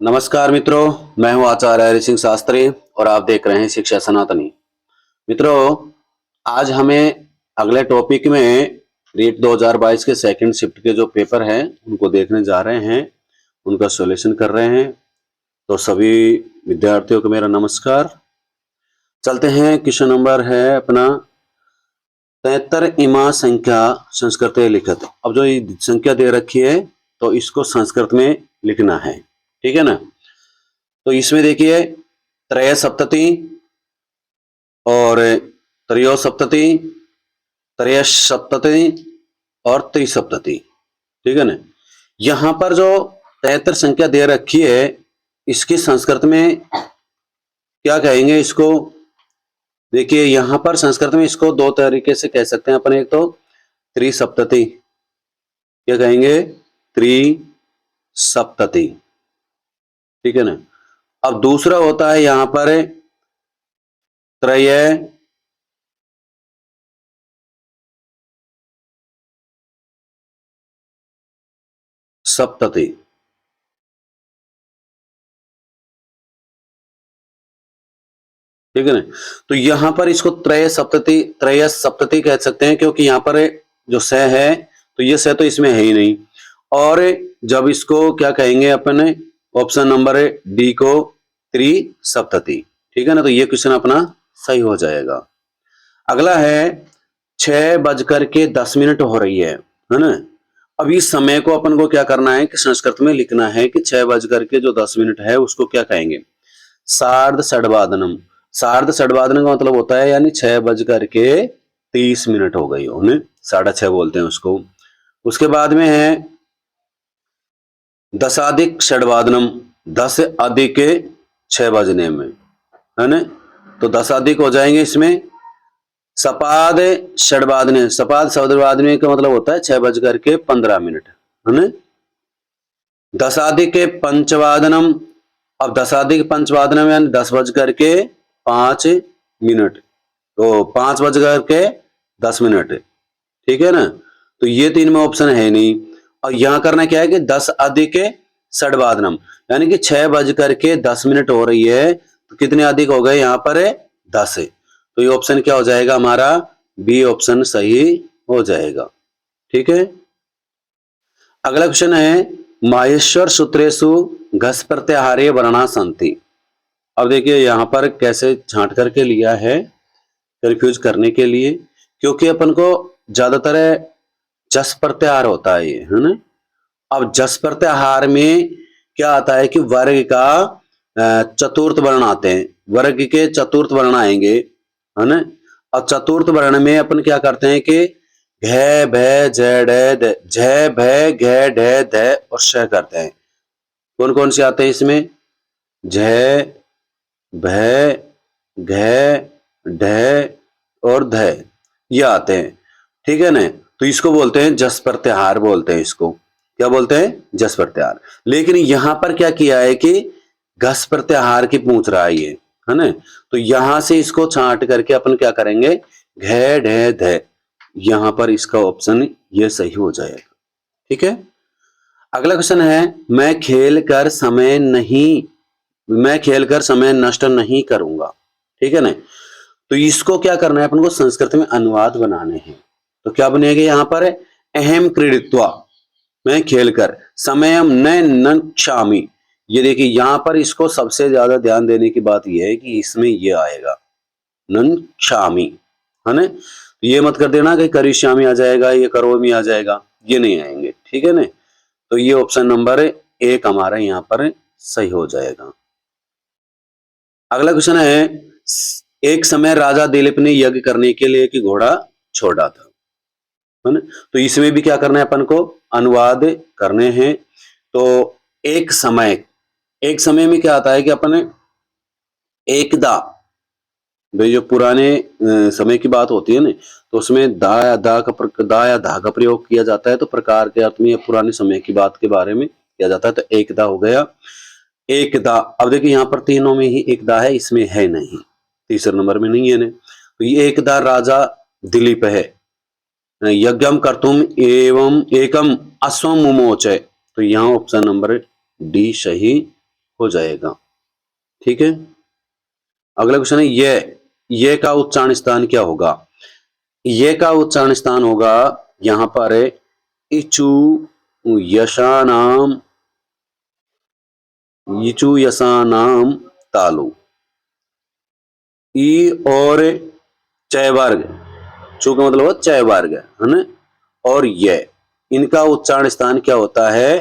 नमस्कार मित्रों, मैं हूं आचार्य हरि सिंह शास्त्री और आप देख रहे हैं शिक्षा सनातनी। मित्रों, आज हमें अगले टॉपिक में रीट 2022 के सेकंड शिफ्ट के जो पेपर हैं उनको देखने जा रहे हैं, उनका सॉल्यूशन कर रहे हैं। तो सभी विद्यार्थियों को मेरा नमस्कार। चलते हैं, क्वेश्चन नंबर है अपना 73 इमा संख्या संस्कृत लिखित। अब जो ये संख्या दे रखी है तो इसको संस्कृत में लिखना है, ठीक है ना। तो इसमें देखिए त्रय सप्तति और त्रयोसप्तति, त्रयश सप्तति और त्रिसप्तति, ठीक है ना। यहां पर जो 73 संख्या दे रखी है इसकी संस्कृत में क्या कहेंगे इसको। देखिए यहां पर संस्कृत में इसको दो तरीके से कह सकते हैं अपन। एक तो त्रिसप्तति, क्या कहेंगे, त्रिसप्तति, ठीक है ना। अब दूसरा होता है यहां पर त्रय सप्तति, ठीक है ना। तो यहां पर इसको त्रय सप्तति, त्रयस सप्तति कह सकते हैं क्योंकि यहां पर जो स है तो ये स तो इसमें है ही नहीं। और जब इसको क्या कहेंगे अपन, ऑप्शन नंबर डी को त्रिसप्तति, ठीक है ना। तो ये क्वेश्चन अपना सही हो जाएगा। अगला है 6:10 हो रही है ना। अब इस समय को अपन को क्या करना है कि संस्कृत में लिखना है कि 6:10 है उसको क्या कहेंगे, सार्ध षडवादनम। सार्ध षडवादन का मतलब होता है यानी 6:30 हो गई हो, 6:30 बोलते हैं उसको। उसके बाद में है दशाधिक षडवादनम, 10 अधिक 6 बजने में, है ना। तो 10 अधिक हो जाएंगे इसमें। सपाद षडवादने, सपाद षडवादने का मतलब होता है 6:15, है ना। दशाधिक पंचवादनम, अब दशाधिक पंचवादनम यानी 10:05, तो 5:10, ठीक है ना। तो ये तीन में ऑप्शन है नहीं। और यहां करना क्या है कि 10 अधिक षडवादनम यानी कि 6:10 हो रही है तो कितने अधिक हो गए यहाँ पर 10। तो ये ऑप्शन क्या हो जाएगा हमारा, बी ऑप्शन सही हो जाएगा, ठीक है। अगला क्वेश्चन है माहेश्वर सूत्रेषु घस प्रत्याहारे वर्णा संति। अब देखिए यहां पर कैसे छांट करके लिया है कंफ्यूज करने के लिए, क्योंकि अपन को ज्यादातर जस प्रत्याहार होता है ये, है ना। अब जस प्रत्याहार में क्या आता है कि वर्ग का चतुर्थ वर्ण आते हैं, वर्ग के चतुर्थ वर्ण आएंगे, है ना। और चतुर्थ वर्ण में अपन क्या करते हैं कि घ भय जय ढ, झ भय घ ढ ध और श करते हैं। कौन कौन से आते हैं इसमें, झ भय घ ढ और ध, ये आते हैं, ठीक है ना। तो इसको बोलते हैं जस प्रत्याहार, बोलते हैं इसको, क्या बोलते हैं, जस प्रत्याहार। लेकिन यहां पर क्या किया है कि घस प्रत्याहार की पूछ रहा है ये, है ना। तो यहां से इसको छांट करके अपन क्या करेंगे, घ ढ ध, यहां पर इसका ऑप्शन ये सही हो जाएगा, ठीक है। अगला क्वेश्चन है मैं खेल कर समय नष्ट नहीं करूंगा, ठीक है ना। तो इसको क्या करना है अपन को, संस्कृत में अनुवाद बनाने हैं। तो क्या बनेगा यहाँ पर, अहम क्रीडित्वा, मैं खेलकर, समयम न नक्षामि। ये देखिए यहाँ पर इसको सबसे ज्यादा ध्यान देने की बात यह है कि इसमें ये आएगा नक्षामि, है ना। तो ये मत कर देना कि करिष्यामि आ जाएगा, ये करोमि आ जाएगा, ये नहीं आएंगे, ठीक है ना। तो ये ऑप्शन नंबर 1 हमारा यहाँ पर सही हो जाएगा। अगला क्वेश्चन है एक समय राजा दिलीप ने यज्ञ करने के लिए एक घोड़ा छोड़ा था, है ना। तो इसमें भी क्या करना है अपन को, अनुवाद करने हैं। तो एक समय में क्या आता है कि अपन एकदा, भाई जो पुराने समय की बात होती है ना, तो उसमें दा या धा का प्रयोग किया जाता है। तो प्रकार के अर्थ में पुराने समय की बात के बारे में किया जाता है। तो एकदा हो गया, एकदा। अब देखिए यहाँ पर तीनों में ही एकदा है, इसमें है नहीं, तीसरे नंबर में नहीं है ना। तो ये एकदा राजा दिलीप है यज्ञम कर्तुम एवं एकम अश्वम मुमोच, तो यहाँ ऑप्शन नंबर डी सही हो जाएगा। ठीक है, अगला क्वेश्चन है ये का उच्चारण स्थान क्या होगा? ये का उच्चारण स्थान होगा यहां पर इचु यशानाम, इचु यशानाम तालु। ई और चय वर्ग, चू का मतलब चय वर्ग है ना, और ये इनका उच्चारण स्थान क्या होता है?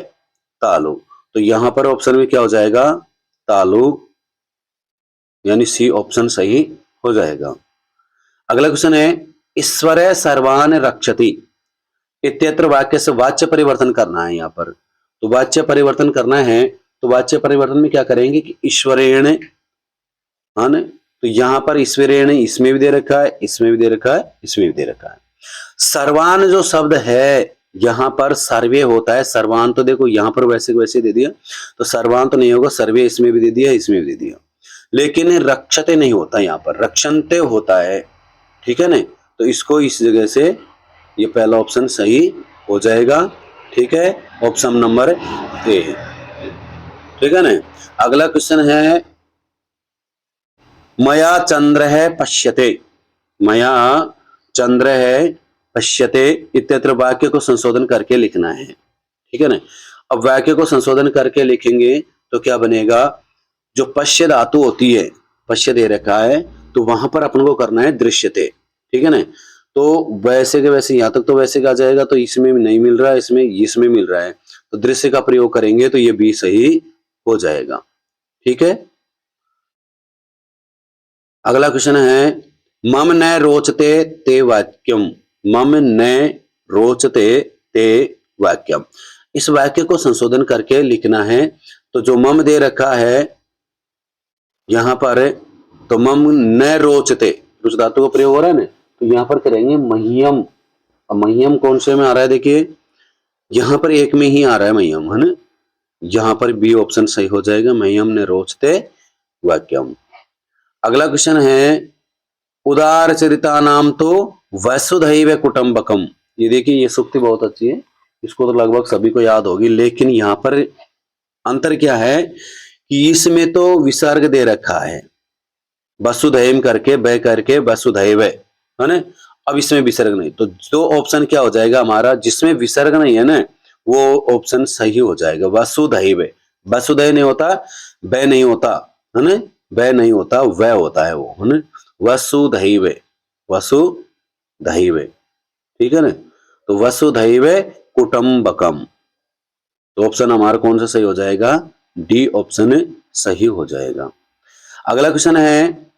तालु। तो यहां पर ऑप्शन में क्या हो जाएगा? तालु, यानी सी ऑप्शन सही हो जाएगा। अगला क्वेश्चन है ईश्वर सर्वान रक्षति इत्यत्र वाक्य से वाच्य परिवर्तन करना है। यहाँ पर तो वाच्य परिवर्तन करना है, तो वाच्य परिवर्तन में क्या करेंगे कि ईश्वरेण, हाँ न, तो यहां पर ईश्वरेण इसमें भी दे रखा है, इसमें भी दे रखा है, इसमें भी दे रखा है। सर्वान जो शब्द है यहां पर सर्वे होता है, सर्वान तो देखो यहां पर वैसे वैसे दे दिया, तो सर्वान तो नहीं होगा, सर्वे इसमें भी दे दिया, इसमें भी दे दिया, लेकिन रक्षते नहीं होता, यहाँ पर रक्षन्ते होता है। ठीक है ना, तो इसको इस जगह से ये पहला ऑप्शन सही हो जाएगा। ठीक है, ऑप्शन नंबर ए। ठीक है ना, अगला क्वेश्चन है मया चंद्र है पश्यते, मया चंद्र है पश्यते इत्यत्र वाक्य को संशोधन करके लिखना है। ठीक है ना, अब वाक्य को संशोधन करके लिखेंगे तो क्या बनेगा? जो पश्य धातु होती है, पश्य दे रखा है, तो वहां पर अपन को करना है दृश्यते। ठीक है ना, तो वैसे के वैसे यहां तक तो वैसे का जाएगा, तो इसमें नहीं मिल रहा है, इसमें मिल रहा है, तो दृश्य का प्रयोग करेंगे तो ये भी सही हो जाएगा। ठीक है, अगला क्वेश्चन है मम न रोचते ते वाक्यम, मम न रोचते ते वाक्यम, इस वाक्य को संशोधन करके लिखना है। तो जो मम दे रखा है यहां पर, तो मम न रोचते, रुच धातु का प्रयोग हो रहा है ना, तो यहां पर करेंगे मह्यम। अब मह्यम कौन से में आ रहा है? देखिए यहां पर एक में ही आ रहा है मह्यम, है ना, यहां पर बी ऑप्शन सही हो जाएगा, मह्यम ने रोचते वाक्यम। अगला क्वेश्चन है उदार चरिता नाम तो वसुधैव कुटुंबकम। ये देखिए ये सूक्ति बहुत अच्छी है, इसको तो लगभग सभी को याद होगी, लेकिन यहां पर अंतर क्या है कि इसमें तो विसर्ग दे रखा है, वसुधैव करके ब करके वसुधैव, है ना, अब इसमें विसर्ग नहीं, तो जो ऑप्शन क्या हो जाएगा हमारा, जिसमें विसर्ग नहीं है ना, वो ऑप्शन सही हो जाएगा, वसुधैव। वसुधैव नहीं होता, ब नहीं होता, है ना, ब नहीं होता, वह होता है वो, है ना, वसुधैव, वसुधैव। ठीक है ना, तो वसुधैव कुटुंबकम, तो ऑप्शन हमारा कौन सा सही हो जाएगा? डी ऑप्शन सही हो जाएगा। अगला क्वेश्चन है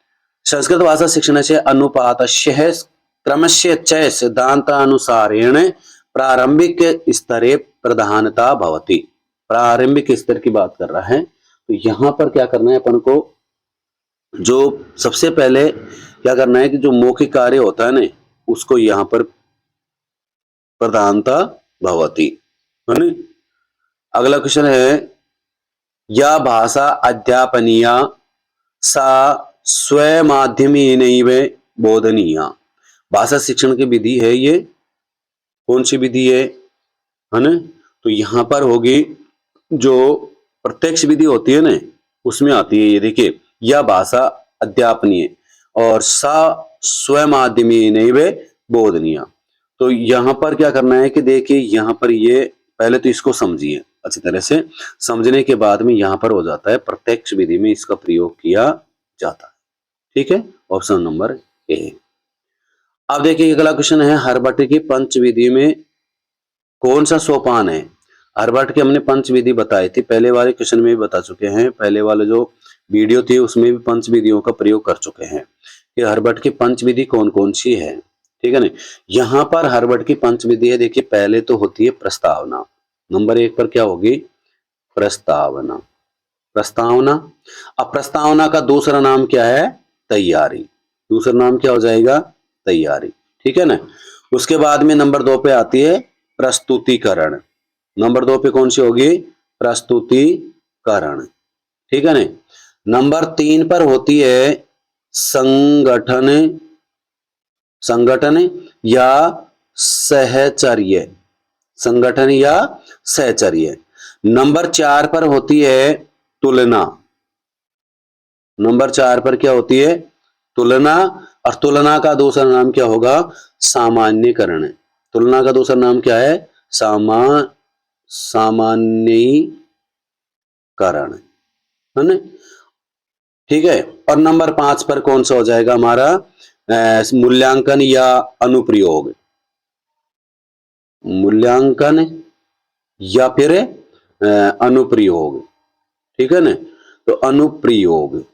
संस्कृत भाषा शिक्षण से अनुपात क्रमस्य चय सिद्धांतानुसारेण प्रारंभिक स्तरे प्रधानता भवति। प्रारंभिक स्तर की बात कर रहा है, तो यहां पर क्या करना है अपन को? जो सबसे पहले क्या करना है कि जो मौखिक कार्य होता है ना, उसको यहां पर प्रधानता भवति, है ना। अगला क्वेश्चन है या भाषा अध्यापनीया सा स्वमाध्यमेनैव बोधनीया। भाषा शिक्षण की विधि है ये, कौन सी विधि है ना, तो यहां पर होगी जो प्रत्यक्ष विधि होती है ना, उसमें आती है ये। देखिए यह भाषा अध्यापनीय और सा स्वमाध्यमेनैव बोधनीया, तो यहां पर क्या करना है कि देखिए यहां पर ये पहले तो इसको समझिए अच्छी तरह से, समझने के बाद में यहां पर हो जाता है प्रत्यक्ष विधि में इसका प्रयोग किया जाता है। ठीक है, ऑप्शन नंबर ए। अब देखिए अगला क्वेश्चन है हर्बट की पंचविधि में कौन सा सोपान है? हर्बट की हमने पंचविधि बताई थी, पहले वाले क्वेश्चन में भी बता चुके हैं, पहले वाले जो वीडियो थी उसमें भी पंचविधियों का प्रयोग कर चुके हैं कि हर्बट की पंचविधि कौन कौन सी है। ठीक है ना, यहां पर हर्बट की पंचविधि है, देखिए पहले तो होती है प्रस्तावना, नंबर 1 पर क्या होगी? प्रस्तावना, प्रस्तावना। अब प्रस्तावना का दूसरा नाम क्या है? तैयारी, दूसरा नाम क्या हो जाएगा? तैयारी। ठीक है ना, उसके बाद में नंबर 2 पे आती है प्रस्तुतिकरण, नंबर 2 पे कौन सी होगी? प्रस्तुतिकरण। ठीक है ना, नंबर 3 पर होती है संगठन, संगठन या सहचर्य, संगठन या सहचर्य। नंबर 4 पर होती है तुलना, नंबर 4 पर क्या होती है? तुलना। और तुलना का दूसरा नाम क्या होगा? सामान्यीकरण। तुलना का दूसरा नाम क्या है? सामान्यीकरण, है ना? ठीक है। और नंबर 5 पर कौन सा हो जाएगा हमारा? मूल्यांकन या अनुप्रयोग। मूल्यांकन या फिर अनुप्रयोग। ठीक है ना? तो अनुप्रयोग।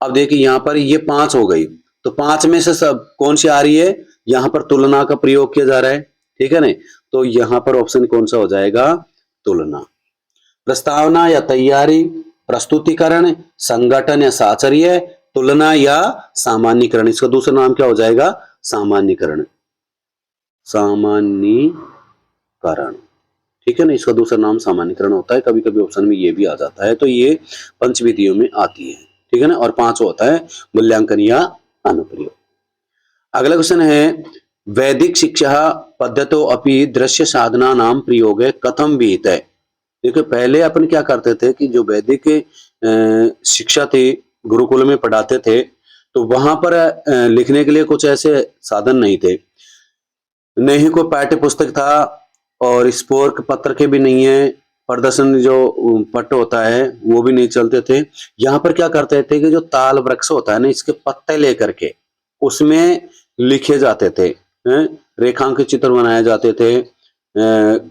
अब देखिए यहां पर ये 5 हो गई, तो 5 में से सब कौन सी आ रही है? यहां पर तुलना का प्रयोग किया जा रहा है। ठीक है ना? तो यहां पर ऑप्शन कौन सा हो जाएगा? तुलना। प्रस्तावना या तैयारी, प्रस्तुतिकरण, संगठन या साहचर्य, तुलना या सामान्यीकरण। इसका दूसरा नाम क्या हो जाएगा? सामान्यीकरण। सामान्यीकरण। ठीक है ना? इसका दूसरा नाम सामान्यीकरण होता है। कभी कभी ऑप्शन में ये भी आ जाता है, तो ये पंचविधियों में आती है। ठीक है ना? और 5 होता है मूल्यांकन या अनुप्रयोग। अगला क्वेश्चन है, वैदिक शिक्षा पद्धतो अपि दृश्य साधना नाम प्रयोगे कथम विहित है। देखिए पहले अपन क्या करते थे कि जो वैदिक शिक्षा थी, गुरुकुल में पढ़ाते थे, तो वहां पर लिखने के लिए कुछ ऐसे साधन नहीं थे, नहीं कोई पाठ्य पुस्तक था, और स्पोर्क पत्र के भी नहीं है, प्रदर्शन जो पट होता है वो भी नहीं चलते थे। यहाँ पर क्या करते थे कि जो ताल वृक्ष होता है ना, इसके पत्ते लेकर के उसमें लिखे जाते थे, रेखांकित चित्र बनाए जाते थे,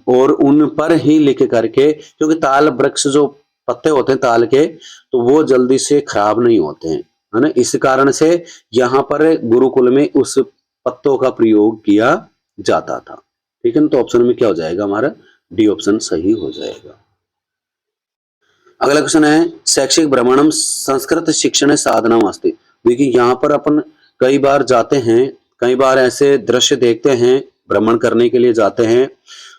और उन पर ही लिख करके, क्योंकि ताल वृक्ष जो पत्ते होते हैं ताल के, तो वो जल्दी से खराब नहीं होते हैं, है ना? इस कारण से यहाँ पर गुरुकुल में उस पत्तों का प्रयोग किया जाता था। ठीक है ना? तो ऑप्शन में क्या हो जाएगा हमारा? डी ऑप्शन सही हो जाएगा। अगला क्वेश्चन है, शैक्षिक भ्रमणम संस्कृत शिक्षण साधना अस्ति। देखिए यहाँ पर अपन कई बार जाते हैं, कई बार ऐसे दृश्य देखते हैं, भ्रमण करने के लिए जाते हैं,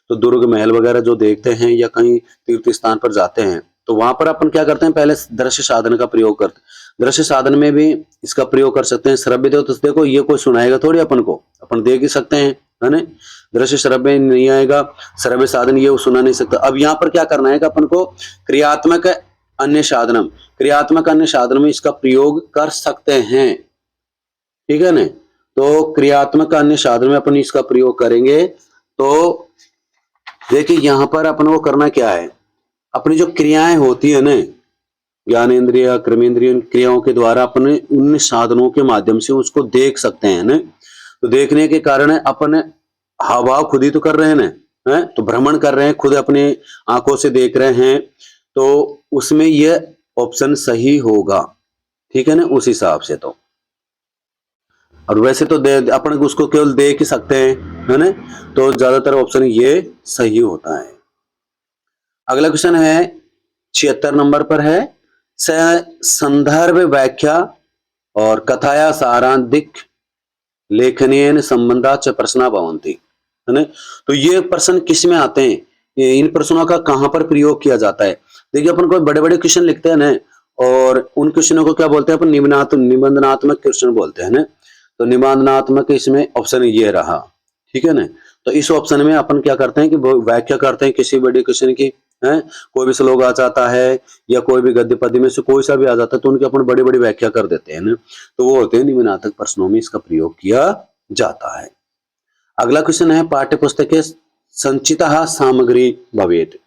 तो दुर्ग महल वगैरह जो देखते हैं या कहीं तीर्थ स्थान पर जाते हैं, तो वहां पर अपन क्या करते हैं? पहले दृश्य साधन का प्रयोग करते हैं। दृश्य साधन में भी इसका प्रयोग कर सकते हैं। श्रव्य तो देखो ये कोई सुनाएगा थोड़ी अपन को, अपन देख ही सकते हैं, है ना? दृश्य श्रव्य नहीं आएगा, श्रव्य साधन ये सुना नहीं सकता। अब यहाँ पर क्या करना है कि अपन को क्रियात्मक अन्य साधनम, क्रियात्मक अन्य साधन में इसका प्रयोग कर सकते हैं। ठीक है ना? तो क्रियात्मक अन्य साधन में अपन इसका प्रयोग करेंगे, तो देखिए यहां पर अपन को करना क्या है? अपनी जो क्रियाएं होती है ना, ज्ञानेन्द्रिय कर्मेंद्रिय क्रियाओं के द्वारा अपने उन साधनों के माध्यम से उसको देख सकते हैं ना। तो देखने के कारण अपन हाव भाव खुद ही तो कर रहे हैं ना, है? तो भ्रमण कर रहे हैं, खुद अपने आंखों से देख रहे हैं, तो उसमें यह ऑप्शन सही होगा। ठीक है ना? उस हिसाब से तो, और वैसे तो अपन उसको केवल देख ही सकते हैं, है ना? तो ज्यादातर ऑप्शन ये सही होता है। अगला क्वेश्चन है 76 नंबर पर है, संदर्भ व्याख्या और कथाया सारांधिक लेखनीय संबंधा च प्रश्न भवन्ति, है ना? तो ये प्रश्न किस में आते हैं? इन प्रश्नों का कहां पर प्रयोग किया जाता है? देखिए अपन को बड़े बड़े क्वेश्चन लिखते हैं ना, और उन क्वेश्चनों को क्या बोलते हैं? अपन निबंधनात्मक क्वेश्चन बोलते हैं ना। तो निबंधनात्मक इसमें ऑप्शन ये रहा। ठीक है ना? तो इस ऑप्शन में अपन क्या करते हैं कि व्याख्या करते हैं किसी बड़े क्वेश्चन की, है? कोई भी श्लोक आ जाता है या कोई भी गद्य पद्य में से कोई सा भी आ जाता है, तो उनकी अपन बड़ी बड़ी व्याख्या कर देते हैं ना। तो वो होते हैं निम्नात्मक प्रश्नों में इसका प्रयोग किया जाता है। अगला क्वेश्चन है, पाठ्य पुस्तक संचिता सामग्री भवेत।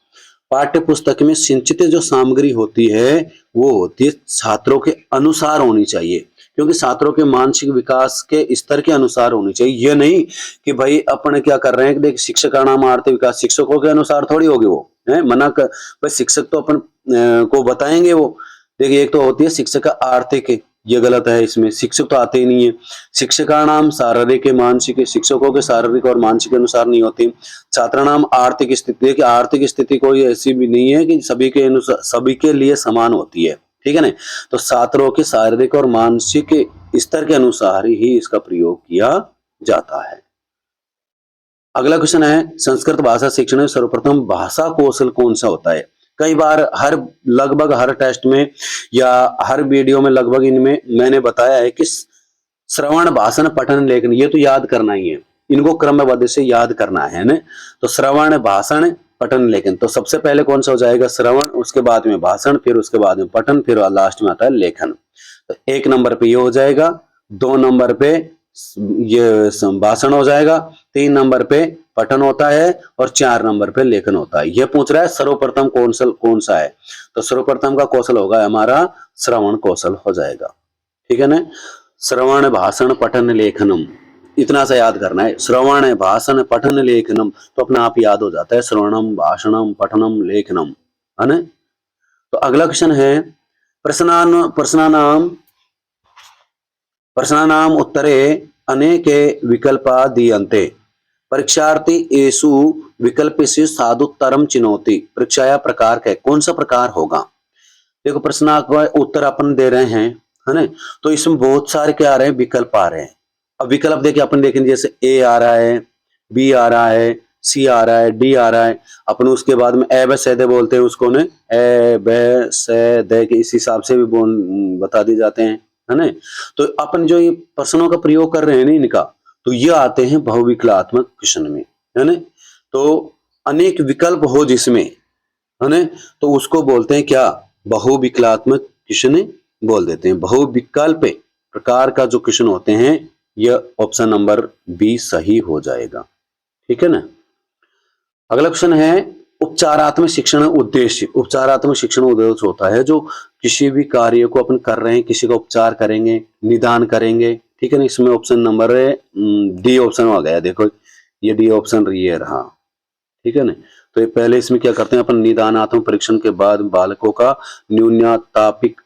पाठ्य पुस्तक में संचित जो सामग्री होती है वो होती है छात्रों के अनुसार होनी चाहिए, क्योंकि छात्रों के मानसिक विकास के स्तर के अनुसार होनी चाहिए। ये नहीं कि भाई अपन क्या कर रहे हैं कि देख शिक्षक का नाम आर्थिक विकास, शिक्षकों के अनुसार थोड़ी होगी वो, है? मना कर भाई, शिक्षक तो अपन को बताएंगे वो। देखिए एक तो होती है शिक्षक का आर्थिक, ये गलत है, इसमें शिक्षक तो आते ही नहीं है। शिक्षक का नाम शारीरिक मानसिक, शिक्षकों के शारीरिक और मानसिक अनुसार नहीं होती। छात्र नाम आर्थिक स्थिति, देखिए आर्थिक स्थिति कोई ऐसी भी नहीं है कि सभी के अनुसार सभी के लिए समान होती है। ठीक है ना? तो छात्रों के शारीरिक और मानसिक स्तर के अनुसार ही इसका प्रयोग किया जाता है। अगला क्वेश्चन है, संस्कृत भाषा शिक्षण में सर्वप्रथम भाषा कौशल कौन सा होता है? कई बार लगभग हर टेस्ट में या हर वीडियो में लगभग इनमें मैंने बताया है कि श्रवण भाषण पठन लेखन, ये तो याद करना ही है, इनको क्रमबद्ध से याद करना है ना। तो श्रवण भाषण पठन लेखन। तो सबसे पहले कौन सा हो जाएगा? श्रवण, उसके बाद में भाषण, फिर उसके बाद में पठन, फिर लास्ट में आता है लेखन। तो 1 नंबर पे ये हो जाएगा, 2 नंबर पे ये भाषण हो जाएगा, 3 नंबर पे पठन होता है और 4 नंबर पे लेखन होता है। यह पूछ रहा है सर्वप्रथम कौशल कौन सा है, तो सर्वप्रथम का कौशल होगा हमारा श्रवण कौशल हो जाएगा। ठीक है ना? श्रवण भाषण पठन लेखनम, इतना सा याद करना है। श्रवण भाषण पठन लेखनम, तो अपने आप याद हो जाता है, श्रवणम भाषणम पठनम लेखनम, है ना? तो अगला क्वेश्चन है प्रश्नानाम उत्तरे अनेके विकल्पा दीयन्ते, परीक्षार्थी एषु विकल्पेषु साधुत्तरम चिनोति, परीक्षाया प्रकार के कौन सा प्रकार होगा? देखो प्रश्न का उत्तर अपन दे रहे हैं, है ना? तो इसमें बहुत सारे क्या आ रहे हैं? विकल्प आ रहे हैं। अब विकल्प देखिए अपन देखेंगे, जैसे ए आ रहा है, बी आ रहा है, सी आ रहा है, डी आ रहा है। अपन उसके बाद में ए ब से दे बोलते हैं उसको, ने ए ब से दे के इस हिसाब से भी बता दी जाते हैं, है ना? तो अपन जो ये प्रश्नों का प्रयोग कर रहे हैं ना इनका, तो ये आते हैं बहुविकलात्मक क्वेश्चन में, है ना? तो अनेक विकल्प हो जिसमें, है ना, तो उसको बोलते हैं क्या? बहुविकलात्मक क्वेश्चन बोल देते हैं। बहुविकल्प प्रकार का जो क्वेश्चन होते हैं, यह ऑप्शन नंबर बी सही हो जाएगा। ठीक है ना? अगला क्वेश्चन है उपचारात्मक शिक्षण उद्देश्य। उपचारात्मक शिक्षण उद्देश्य होता है जो किसी भी कार्य को अपन कर रहे हैं, किसी का उपचार करेंगे, निदान करेंगे। ठीक है ना? इसमें ऑप्शन नंबर डी ऑप्शन आ गया, देखो ये डी ऑप्शन ये रहा। ठीक है ना? तो ये पहले इसमें क्या करते हैं अपन, निदानात्मक परीक्षण के बाद बालकों का न्यूनतापिक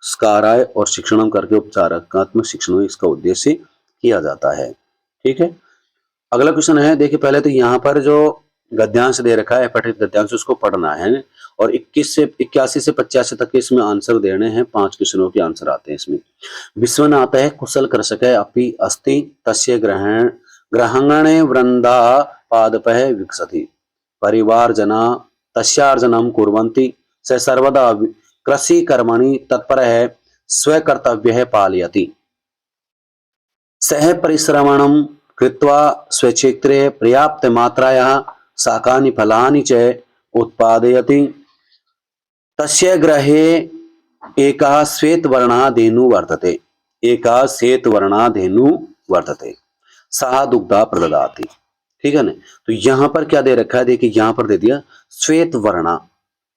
स्काराय और शिक्षणम करके उपचारात्मक शिक्षण इसका उद्देश्य किया जाता है। ठीक है? अगला क्वेश्चन है, देखिए पहले तो यहाँ पर जो गद्यांश दे रखा है, पठित गद्यांश, उसको पढ़ना है और 81 से 85 तक के इसमें आंसर देने हैं। 5 क्वेश्चनों के आंसर आते हैं इसमें। विश्वनाथ है कुशल कृषक है अपि अस्ति तस्य ग्रहणे वृंदा पादपः विकसति, परिवार जना तस्यार्जनम कुर्वन्ति, स सर्वदा कृषि कर्मणि तत्पर है, स्वकर्तव्य पालयति, सह परिश्रमणं कृत्वा स्वक्षेत्रे पर्याप्त मात्रायाः शाकानि फलानि च उत्पादयति, तस्य गृहे एकः श्वेतवर्णः धेनुः वर्तते, एकः श्वेतवर्णः धेनुः वर्तते, सः दुग्धा प्रददाति। ठीक है ना? तो यहां पर क्या दे रखा है? देखिए यहां पर दे दिया श्वेत वर्णा,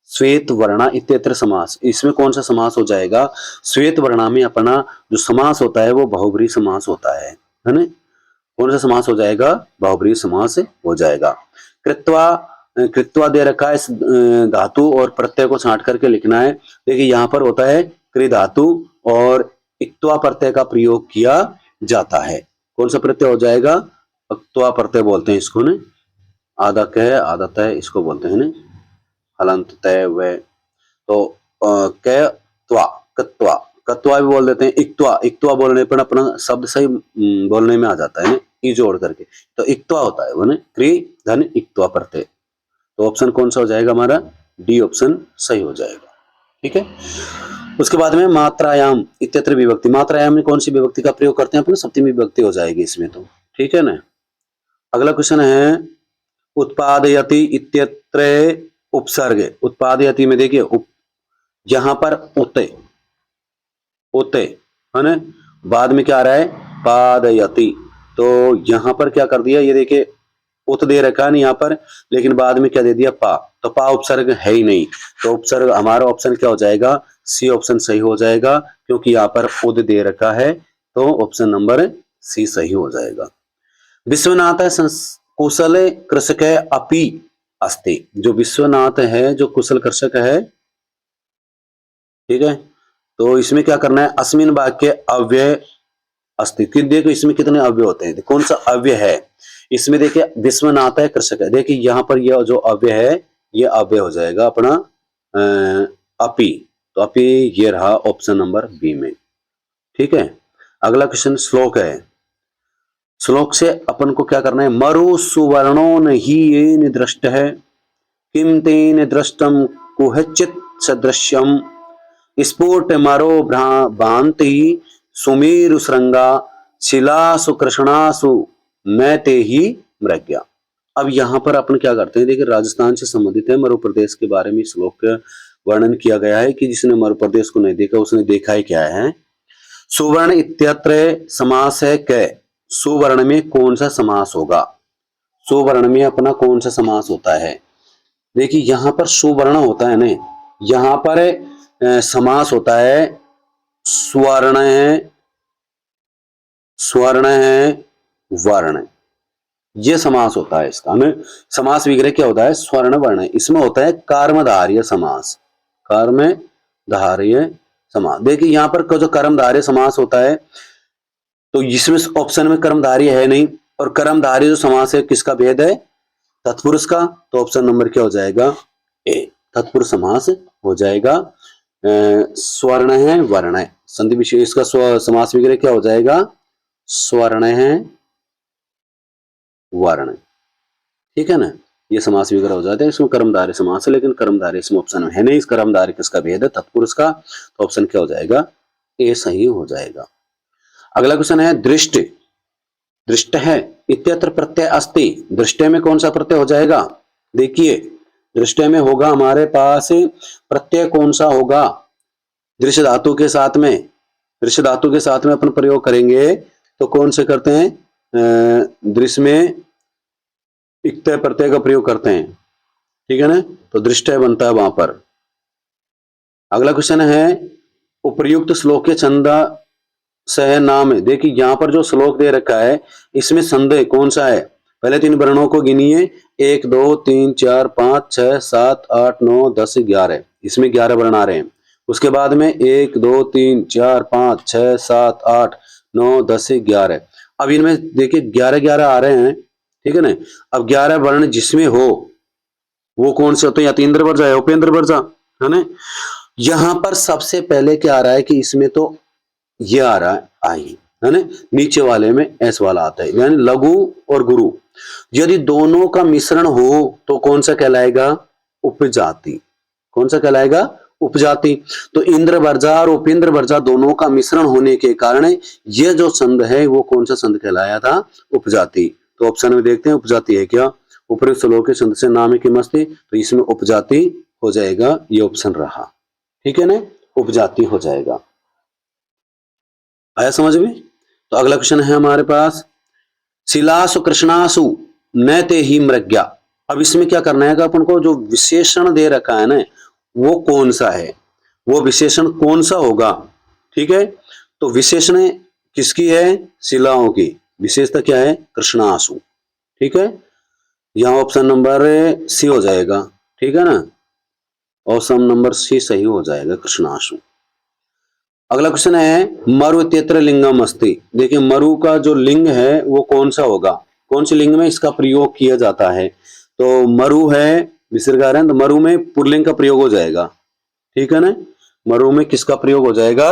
श्वेत वर्णा इत्यत्र समास। इसमें कौन सा समास हो जाएगा? श्वेत वर्णा में अपना जो समास होता है वो बहुब्रीहि समास होता है ना? कौन सा समास हो जाएगा? बहुब्रीहि समास हो जाएगा। कृत्वा, कृत्वा दे रखा है, इस धातु और प्रत्यय को छांट करके लिखना है। देखिए यहाँ पर होता है कृ धातु और इक्त्वा प्रत्यय का प्रयोग किया जाता है। कौन सा प्रत्यय हो जाएगा? अक्त्वा प्रत्यय बोलते हैं इसको ने, आदक है, आदत है, इसको बोलते हैं ने, हलंत तय व, तो त्वा, कत्वा, कत्वा भी बोल देते हैं। इक्त्वा, इक्त्वा बोलने पर अपना शब्द सही बोलने में आ जाता है ना, ई जोड़ करके, तो इक्त्वा होता है वो ने, क्री धन इक्त्वा प्रत्यय। तो ऑप्शन कौन सा हो जाएगा हमारा? डी ऑप्शन सही हो जाएगा। ठीक है? उसके बाद में मात्रायाम इत्यत्र विभक्ति। मात्रायाम में कौन सी विभक्ति का प्रयोग करते हैं अपन? सप्तमी विभक्ति हो जाएगी इसमें तो। ठीक है ना? अगला क्वेश्चन है उत्पादयति इत्यत्र उपसर्ग। उत्पादयति में देखिए यहां पर उते, उते, है ना? बाद में क्या आ रहा है? पादयति। तो यहां पर क्या कर दिया? ये देखिए उत दे रखा है यहाँ पर, लेकिन बाद में क्या दे दिया? पा। तो पा उपसर्ग है ही नहीं, तो उपसर्ग हमारा ऑप्शन क्या हो जाएगा? सी ऑप्शन सही हो जाएगा, क्योंकि यहाँ पर उद दे रखा है, तो ऑप्शन नंबर सी सही हो जाएगा। विश्वनाथ कुशल कृषक है अपि अस्ति। जो विश्वनाथ है जो कुशल कृषक है, ठीक है, तो इसमें क्या करना है? अस्मिन वाक्य अव्यय अस्ति। देखो इसमें कितने अव्यय होते हैं, कौन सा अव्यय है इसमें? देखिए विश्वनाथ है कृषक है, देखिए यहाँ पर यह जो अव्यय है ये अव्यय हो जाएगा अपना अपि। तो अपि ये रहा ऑप्शन नंबर बी में। ठीक है? अगला क्वेश्चन श्लोक है। श्लोक से अपन को क्या करना है? मरु सुवर्णो नहीं ये निदृष्ट है, किम तेन दृष्टम कुहचित सदृश्यम, स्फुट मरो भांति सुमेरु श्रृंगा, शिलासु कृष्णासु मैं ते ही मृग्या। अब यहाँ पर अपन क्या करते हैं, देखिए राजस्थान से संबंधित है, मध्य प्रदेश के बारे में श्लोक का वर्णन किया गया है कि जिसने मध्य प्रदेश को नहीं देखा उसने देखा ही क्या है। सुवर्ण इत्यत्र समास है कै, सुवर्ण में कौन सा समास होगा, सुवर्ण में अपना कौन सा समास होता है। देखिए यहाँ पर सुवर्ण होता है ना, यहाँ पर समास होता है स्वर्ण है, स्वर्ण है, वर्ण, ये समास होता है इसका। हमें समास विग्रह क्या होता है, स्वर्ण वर्ण, इसमें होता है कर्मधारय समास, कर्मधारय समास। देखिए यहाँ पर जो कर्मधारय समास होता है तो इसमें ऑप्शन में कर्मधारय है नहीं, और कर्मधारय जो समास है किसका भेद है, तत्पुरुष का, तो ऑप्शन नंबर क्या हो जाएगा, ए, तत्पुरुष समास हो जाएगा। स्वर्ण है, वर्ण है, संधि विशेष, इसका समास विग्रह क्या हो जाएगा, स्वर्ण है, वर्ण, ठीक है ना, ये समास विग्रह हो जाता है। इसमें कर्मधारय समास है, लेकिन कर्मधारय इसमें ऑप्शन में है नहीं, इस कर्मधारय किसका भेद है, तत्पुरुष का, तो ऑप्शन क्या हो जाएगा, ए सही हो जाएगा। अगला क्वेश्चन है दृष्ट, दृष्ट है इत्यत्र प्रत्यय अस्ति, दृष्टि में कौन सा प्रत्यय हो जाएगा, देखिए दृष्टि में होगा हमारे पास प्रत्यय कौन सा होगा, दृश्य धातु के साथ में, दृश्य धातु के साथ में अपन प्रयोग करेंगे तो कौन से करते हैं, दृश्य में इक्तय प्रत्यय का प्रयोग करते हैं, ठीक है ना, तो दृष्टय बनता है वहां पर। अगला क्वेश्चन है उपर्युक्त श्लोक के छंद सह नाम है। देखिए यहाँ पर जो श्लोक दे रखा है इसमें छंद कौन सा है, पहले 3 वर्णों को गिनिए, 1 2 3 4 5 6 7 8 9 10 11, इसमें 11 वर्ण आ रहे हैं। उसके बाद में 1 2 3 4 5 6 7 8 9 10 11, अब इनमें देखिए 11 आ रहे हैं, ठीक है ना। अब 11 वर्ण जिसमें हो वो कौन से होते हैं, या तो इंद्र वर्जा या उपेंद्र वर्जा, है ना। यहां पर सबसे पहले क्या आ रहा है कि इसमें तो ये आ रहा है आई, है ना, नीचे वाले में एस वाला आता है, यानी लघु और गुरु, यदि दोनों का मिश्रण हो तो कौन सा कहलाएगा, उपजाति, कौन सा कहलाएगा, उपजाति। तो इंद्र वर्जा और उपेंद्र वर्जा दोनों का मिश्रण होने के कारण ये जो छंद है वो कौन सा छंद कहलाया था, उपजाति। तो ऑप्शन में देखते हैं उपजाति है क्या, उपयुक्त श्लोक के छंद से नाम है किमस्ति, तो इसमें उपजाति हो जाएगा, ये ऑप्शन रहा, ठीक है ना, उपजाति हो जाएगा। आया समझ में। तो अगला क्वेश्चन है हमारे पास शिलासु कृष्णासु न ते ही मृग्या। अब इसमें क्या करना है, अपन को जो विशेषण दे रखा है ना वो कौन सा है, वो विशेषण कौन सा होगा, ठीक है। तो विशेषण किसकी है, शिलाओं की, विशेषता क्या है, कृष्णासु, ठीक है। यहां ऑप्शन नंबर सी हो जाएगा, ठीक है ना, ऑप्शन नंबर सी सही हो जाएगा, कृष्णासु। अगला क्वेश्चन है मरु इत्यत्र लिंगम अस्ति। देखिए मरु का जो लिंग है वो कौन सा होगा, कौन से लिंग में इसका प्रयोग किया जाता है, तो मरु है विसर्गारण, तो मरु में पुल्लिंग का प्रयोग हो जाएगा, ठीक है ना, मरु में किसका प्रयोग हो जाएगा,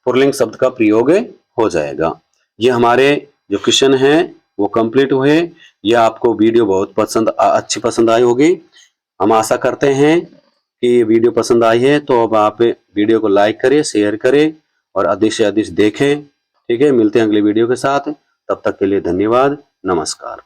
पुल्लिंग शब्द का प्रयोग हो जाएगा। ये हमारे जो क्वेश्चन है वो कंप्लीट हुए। ये आपको वीडियो बहुत अच्छी पसंद आई होगी, हम आशा करते हैं कि ये वीडियो पसंद आई है, तो अब आप वीडियो को लाइक करें, शेयर करें और अधिक से अधिक देखें, ठीक है। मिलते हैं अगले वीडियो के साथ, तब तक के लिए धन्यवाद, नमस्कार।